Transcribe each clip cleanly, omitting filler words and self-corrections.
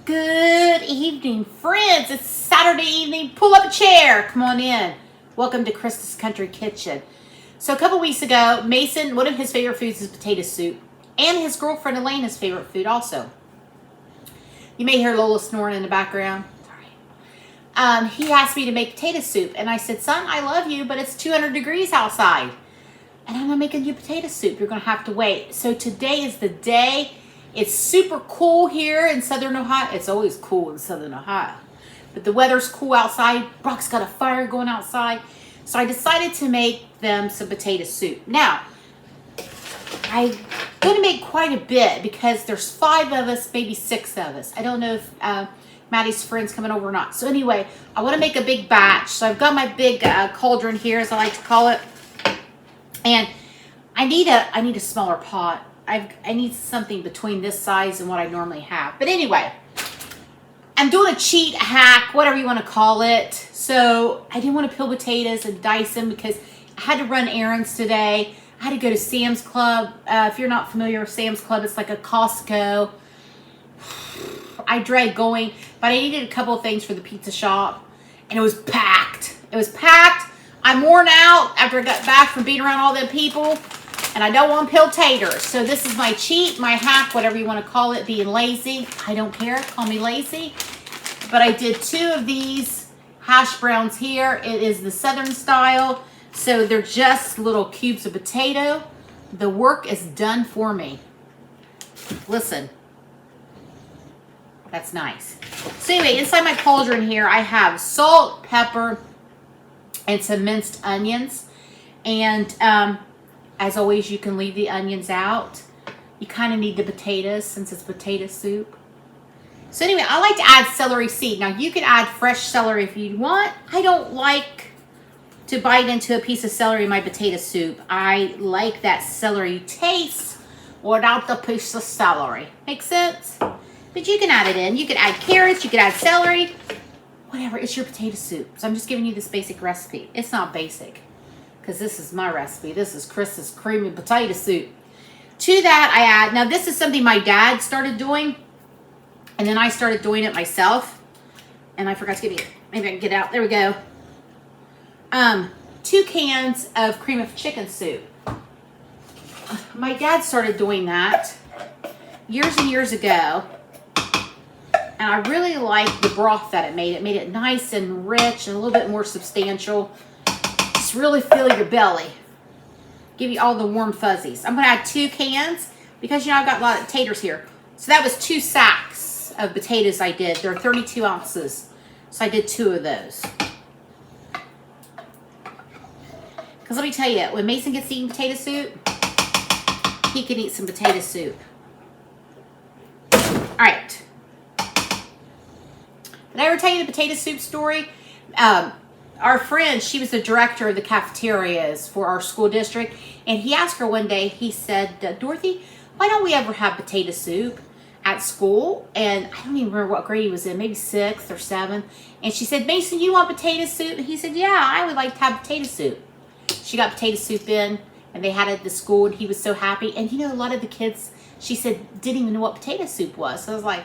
Good evening, friends. It's Saturday evening. Pull up a chair. Come on in. Welcome to Krista's Country Kitchen. So a couple weeks ago, Mason, one of his favorite foods is potato soup. And his girlfriend Elena's favorite food also. You may hear Lola snoring in the background. Sorry. He asked me to make potato soup. And I said, son, I love you, but it's 200 degrees outside. And I'm going to make you potato soup. You're going to have to wait. So today is the day. It's super cool here in Southern Ohio. It's always cool in Southern Ohio. But the weather's cool outside. Brock's got a fire going outside. So I decided to make them some potato soup. Now, I'm going to make quite a bit because there's 5 of us, maybe 6 of us. I don't know if Maddie's friend's coming over or not. So anyway, I want to make a big batch. So I've got my big cauldron here, as I like to call it. And I need a smaller pot. I need something between this size and what I normally have. But anyway, I'm doing a cheat hack, whatever you want to call it. So I didn't want to peel potatoes and dice them because I had to run errands today. I had to go to Sam's Club. If you're not familiar with Sam's Club, it's like a Costco. I dread going, but I needed a couple of things for the pizza shop. And it was packed. It was packed. I'm worn out after I got back from being around all them people. And I don't want to peel taters. So this is my cheat, my hack, whatever you want to call it, being lazy. I don't care. Call me lazy. But I did 2 of these hash browns here. It is the Southern style. So they're just little cubes of potato. The work is done for me. Listen. That's nice. So anyway, inside my cauldron here, I have salt, pepper, and some minced onions. And as always, you can leave the onions out. You kind of need the potatoes since it's potato soup. So anyway, I like to add celery seed. Now, you can add fresh celery if you want. I don't like to bite into a piece of celery in my potato soup. I like that celery taste without the piece of celery. Make sense? But you can add it in. You can add carrots. You can add celery. Whatever. It's your potato soup. So I'm just giving you this basic recipe. It's not basic, because this is my recipe. This is Krista's creamy potato soup. To that, I add, now this is something my dad started doing, and then I started doing it myself. And I forgot to give you, maybe I can get out. There we go. 2 cans of cream of chicken soup. My dad started doing that years and years ago. And I really liked the broth that it made. It made it nice and rich and a little bit more substantial. Just really fill your belly. Give you all the warm fuzzies. I'm going to add 2 cans because, you know, I've got a lot of taters here. So that was 2 sacks of potatoes I did. They're 32 ounces. So I did 2 of those. Because let me tell you, when Mason gets eating potato soup, he can eat some potato soup. All right. Did I ever tell you the potato soup story? Our friend, she was the director of the cafeterias for our school district. And he asked her one day, he said, Dorothy, why don't we ever have potato soup at school? And I don't even remember what grade he was in, maybe 6th or 7th. And she said, Mason, you want potato soup? And he said, yeah, I would like to have potato soup. She got potato soup in, and they had it at the school, and he was so happy. And, you know, a lot of the kids, she said, didn't even know what potato soup was. So I was like,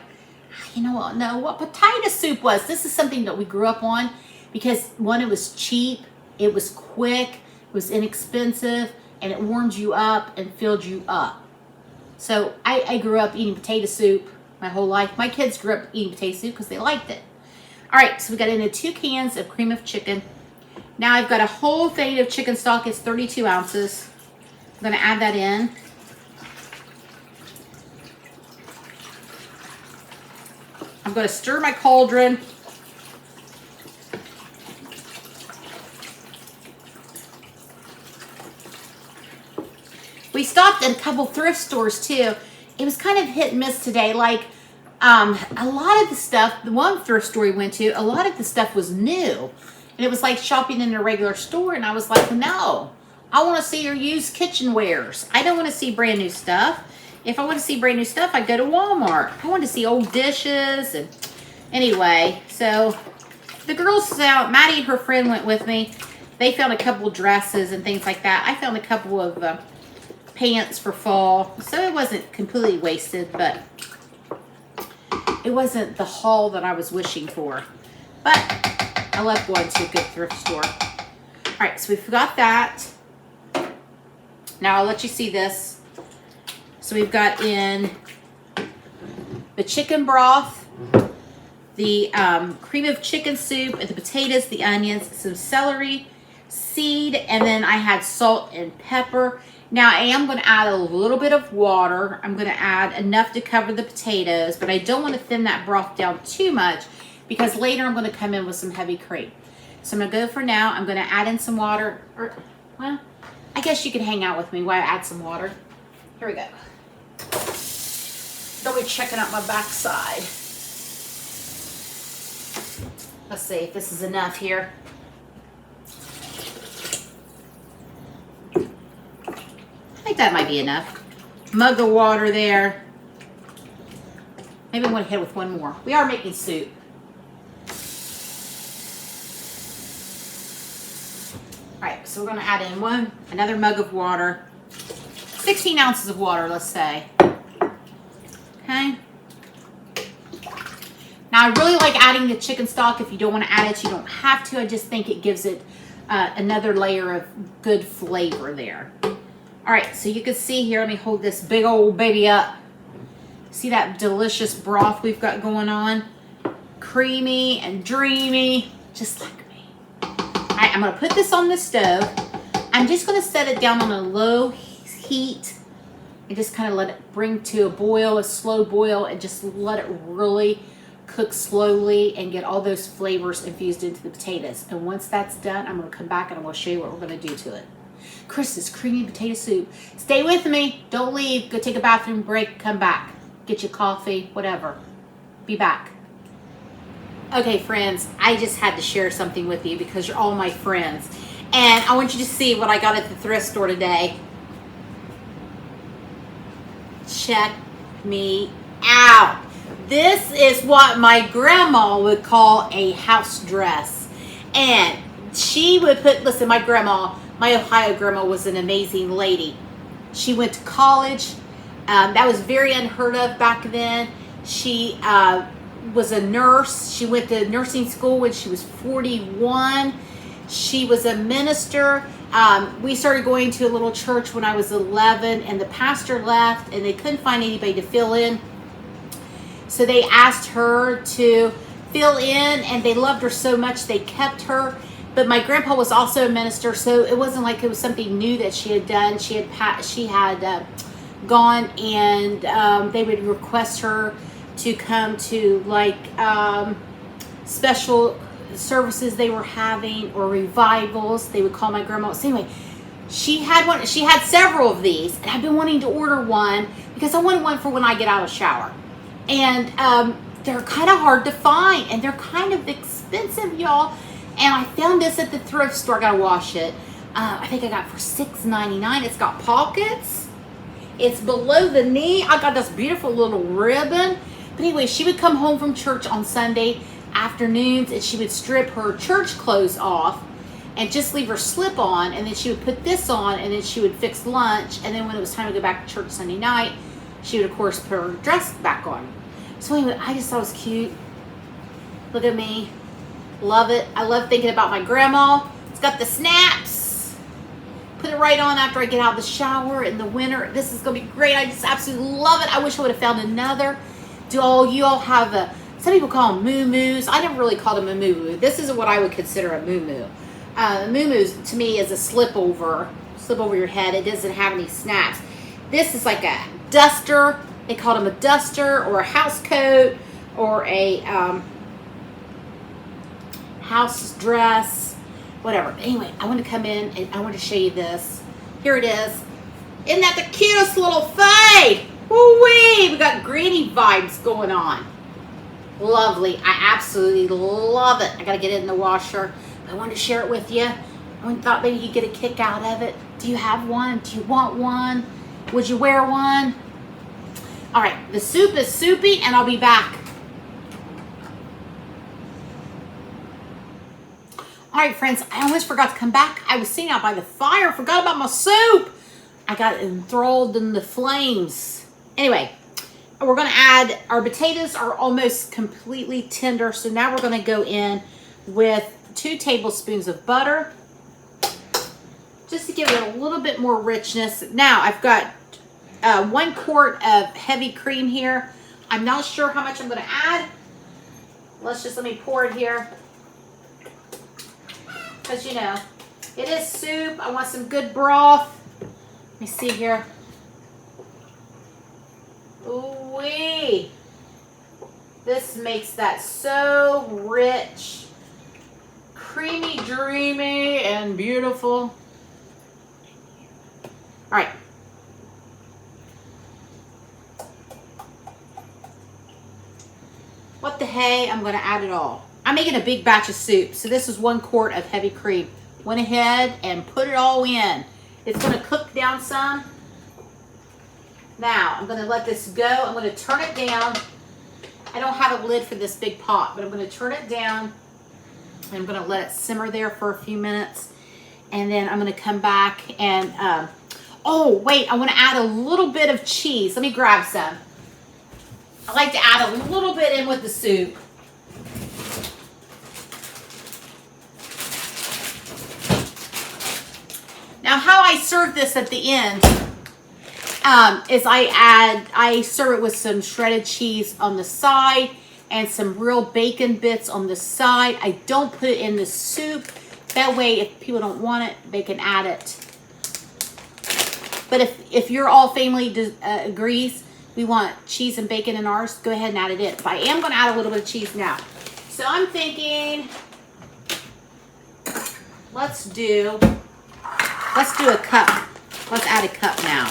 you know what, know what potato soup was. This is something that we grew up on because, one, it was cheap, it was quick, it was inexpensive, and it warmed you up and filled you up. So I grew up eating potato soup my whole life. My kids grew up eating potato soup because they liked it. All right, so we got into 2 cans of cream of chicken. Now I've got a whole thing of chicken stock. It's 32 ounces. I'm going to add that in. I'm going to stir my cauldron. We stopped at a couple thrift stores too. It was kind of hit and miss today. Like a lot of the stuff, the one thrift store we went to, a lot of the stuff was new. And it was like shopping in a regular store. And I was like, no, I want to see your used kitchenwares. I don't want to see brand new stuff. If I want to see brand new stuff, I go to Walmart. I want to see old dishes. And anyway, so the girls out, Maddie and her friend went with me. They found a couple dresses and things like that. I found a couple of pants for fall. So it wasn't completely wasted, but it wasn't the haul that I was wishing for. But I love going to a good thrift store. All right, so we've got that. Now I'll let you see this. So we've got in the chicken broth, the cream of chicken soup, and the potatoes, the onions, some celery seed, and then I had salt and pepper. Now I am going to add a little bit of water. I'm going to add enough to cover the potatoes, but I don't want to thin that broth down too much because later I'm going to come in with some heavy cream. So I'm going to go for now. I'm going to add in some water. Well, I guess you can hang out with me while I add some water. Here we go. Don't be checking out my backside. Let's see if this is enough here. I think that might be enough. Mug of water there. Maybe I'm going to hit it with one more. We are making soup. All right, so we're going to add in another mug of water. 16 ounces of water, let's say. Okay. Now, I really like adding the chicken stock. If you don't want to add it, you don't have to. I just think it gives it another layer of good flavor there. All right, so you can see here, let me hold this big old baby up. See that delicious broth we've got going on? Creamy and dreamy, just like me. All right, I'm gonna put this on the stove. I'm just gonna set it down on a low heat and just kind of let it bring to a boil, a slow boil, and just let it really cook slowly and get all those flavors infused into the potatoes. And once that's done, I'm gonna come back and I'm gonna show you what we're gonna do to it. Krista's creamy potato soup. Stay with me. Don't leave. Go take a bathroom break. Come back. Get your coffee, whatever. Be back. Okay, friends, I just had to share something with you because you're all my friends. And I want you to see what I got at the thrift store today. Check me out. This is what my grandma would call a house dress. And she would put, listen, my Ohio grandma was an amazing lady. She went to college. That was very unheard of back then. She was a nurse. She went to nursing school when she was 41. She was a minister. We started going to a little church when I was 11, and the pastor left, and they couldn't find anybody to fill in. So they asked her to fill in, and they loved her so much they kept her. But my grandpa was also a minister, so it wasn't like it was something new that she had done. She had gone and they would request her to come to like special services they were having or revivals. They would call my grandma. So anyway, she had one. She had several of these, and I've been wanting to order one because I wanted one for when I get out of the shower. And they're kind of hard to find, and they're kind of expensive, y'all. And I found this at the thrift store. I gotta wash it. I think I got it for $6.99. It's got pockets. It's below the knee. I got this beautiful little ribbon. But anyway, she would come home from church on Sunday afternoons, and she would strip her church clothes off and just leave her slip on, and then she would put this on, and then she would fix lunch, and then when it was time to go back to church Sunday night, she would of course put her dress back on. So anyway, I just thought it was cute. Look at me. Love it. I love thinking about my grandma. It's got the snaps. Put it right on after I get out of the shower in the winter. This is going to be great. I just absolutely love it. I wish I would have found another. You all have some people call them moo-moos. I never really called them a moo-moo. This is what I would consider a moo-moo. Moo-moos to me is a slip over your head. It doesn't have any snaps. This is like a duster. They called them a duster or a house coat or a house dress, whatever. Anyway, I want to come in and I want to show you this. Here it is. Isn't that the cutest little fade? Woo-wee! We got granny vibes going on. Lovely. I absolutely love it. I got to get it in the washer. I wanted to share it with you. I thought maybe you'd get a kick out of it. Do you have one? Do you want one? Would you wear one? All right. The soup is soupy, and I'll be back. All right, friends, I almost forgot to come back. I was sitting out by the fire, forgot about my soup. I got enthralled in the flames. Anyway, we're going to add, our potatoes are almost completely tender. So now we're going to go in with 2 tablespoons of butter, just to give it a little bit more richness. Now I've got 1 quart of heavy cream here. I'm not sure how much I'm going to add. Let me pour it here. Because, you know, it is soup. I want some good broth. Let me see here. Ooh-wee. This makes that so rich, creamy, dreamy, and beautiful. All right. What the hey, I'm going to add it all. I'm making a big batch of soup, so this is 1 quart of heavy cream. Went ahead and put it all in. It's going to cook down some. Now, I'm going to let this go. I'm going to turn it down. I don't have a lid for this big pot, but I'm going to turn it down. And I'm going to let it simmer there for a few minutes. And then I'm going to come back and, oh, wait, I want to add a little bit of cheese. Let me grab some. I like to add a little bit in with the soup. Now, how I serve this at the end is I serve it with some shredded cheese on the side and some real bacon bits on the side. I don't put it in the soup. That way, if people don't want it, they can add it. But if your all family agrees, we want cheese and bacon in ours, go ahead and add it in. But I am going to add a little bit of cheese now. So I'm thinking, let's do a cup. Let's add a cup now.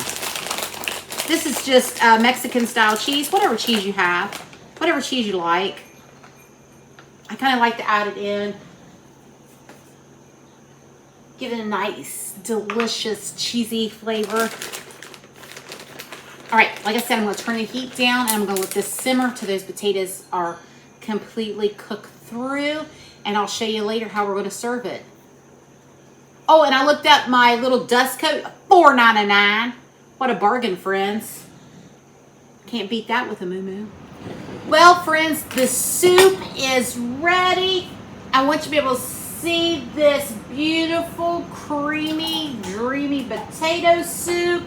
This is just Mexican style cheese, whatever cheese you have, whatever cheese you like. I kind of like to add it in. Give it a nice, delicious, cheesy flavor. All right, like I said, I'm going to turn the heat down and I'm going to let this simmer till those potatoes are completely cooked through. And I'll show you later how we're going to serve it. Oh, and I looked up my little dust coat, $4.99. What a bargain, friends. Can't beat that with a moo-moo. Well, friends, the soup is ready. I want you to be able to see this beautiful, creamy, dreamy potato soup.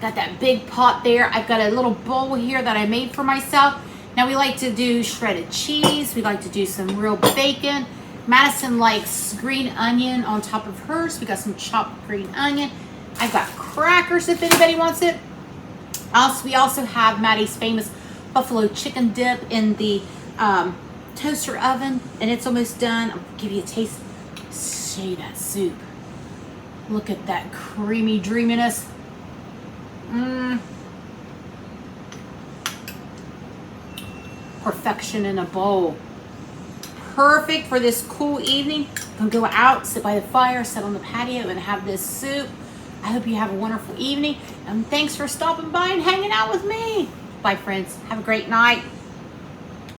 Got that big pot there. I've got a little bowl here that I made for myself. Now, we like to do shredded cheese. We like to do some real bacon. Madison likes green onion on top of hers. We got some chopped green onion. I've got crackers if anybody wants it. We also have Maddie's famous buffalo chicken dip in the toaster oven, and it's almost done. I'll give you a taste. Show you that soup. Look at that creamy dreaminess. Perfection in a bowl. Perfect for this cool evening. You can go out, sit by the fire, sit on the patio, and have this soup. I hope you have a wonderful evening, and thanks for stopping by and hanging out with me. Bye, friends. Have a great night.